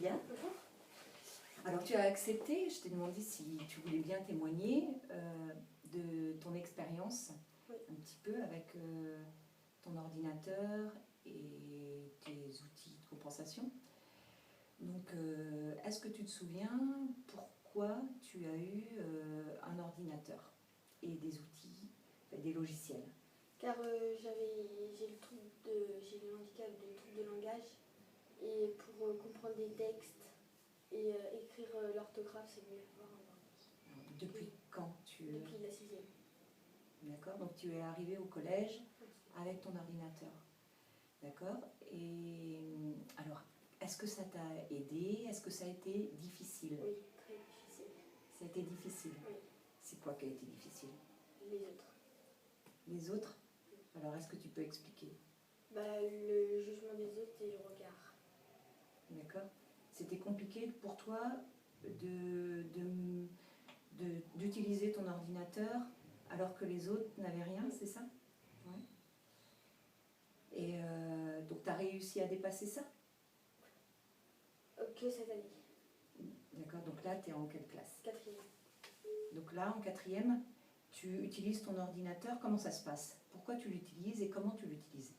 Priscilla. Bonjour. Alors tu as accepté, je t'ai demandé si tu voulais bien témoigner de ton expérience, Oui. un petit peu avec ton ordinateur et tes outils de compensation. Donc est-ce que tu te souviens pourquoi tu as eu un ordinateur et des outils, des logiciels? Car j'ai le handicap de trouble de langage et pour comprendre des textes et écrire l'orthographe, c'est mieux avoir un ordi. Alors, depuis quand tu... Depuis la 6e. D'accord, donc tu es arrivé au collège avec ton ordinateur. D'accord. Et alors, est-ce que ça t'a aidé? Est-ce que ça a été difficile? Oui, très difficile. Ça a été difficile? Oui. C'est quoi qui a été difficile? Les autres. Les autres? Alors, est-ce que tu peux expliquer? Le jugement des autres et le regard. D'accord. C'était compliqué pour toi d'utiliser ton ordinateur alors que les autres n'avaient rien, c'est ça? Ouais. Et donc, tu as réussi à dépasser ça? Que cette année. D'accord, donc là, tu es en quelle classe? 4e. Donc là, en 4e, tu utilises ton ordinateur. Comment ça se passe? Pourquoi tu l'utilises et comment tu l'utilises?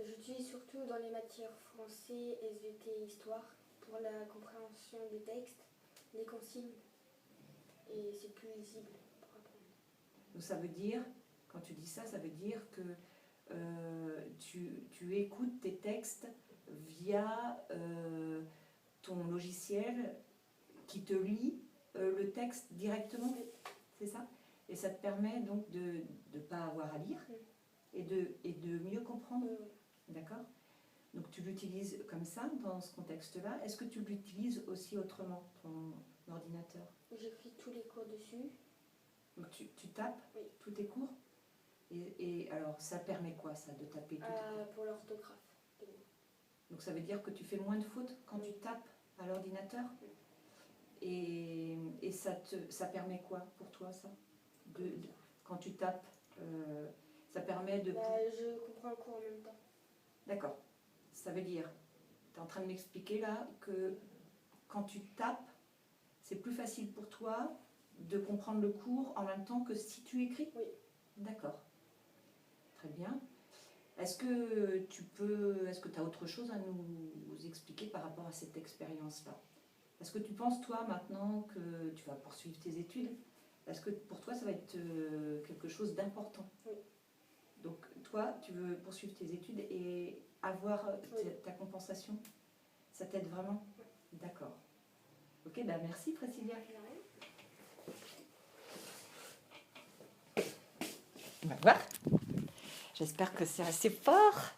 J'utilise surtout dans les matières français, SVT, histoire, pour la compréhension des textes, des consignes, et c'est plus lisible pour apprendre. Donc ça veut dire, quand tu dis ça, ça veut dire que tu écoutes tes textes via ton logiciel qui te lit le texte directement, c'est ça? Et ça te permet donc de ne pas avoir à lire et de mieux comprendre, d'accord? Donc tu l'utilises comme ça, dans ce contexte-là. Est-ce que tu l'utilises aussi autrement, ton ordinateur? J'écris tous les cours dessus. Donc tu tapes Oui. tous tes cours? Et alors, ça permet quoi, ça, de taper tous tes cours? Pour l'orthographe. Donc ça veut dire que tu fais moins de fautes quand tu tapes à l'ordinateur? Et ça permet quoi pour toi, ça? Quand tu tapes, ça permet de... Je comprends le cours en même temps. D'accord. Ça veut dire, tu es en train de m'expliquer là, que quand tu tapes, c'est plus facile pour toi de comprendre le cours en même temps que si tu écris? Oui. D'accord. Très bien. Est-ce que tu as autre chose à nous expliquer par rapport à cette expérience-là? Est-ce que tu penses, toi, maintenant que tu vas poursuivre tes études, est-ce que pour toi, ça va être quelque chose d'important? Oui. Donc, toi, tu veux poursuivre tes études et avoir ta compensation? Ça t'aide vraiment? Oui. D'accord. Ok, ben merci, Priscilla. On va voir. J'espère que c'est assez fort.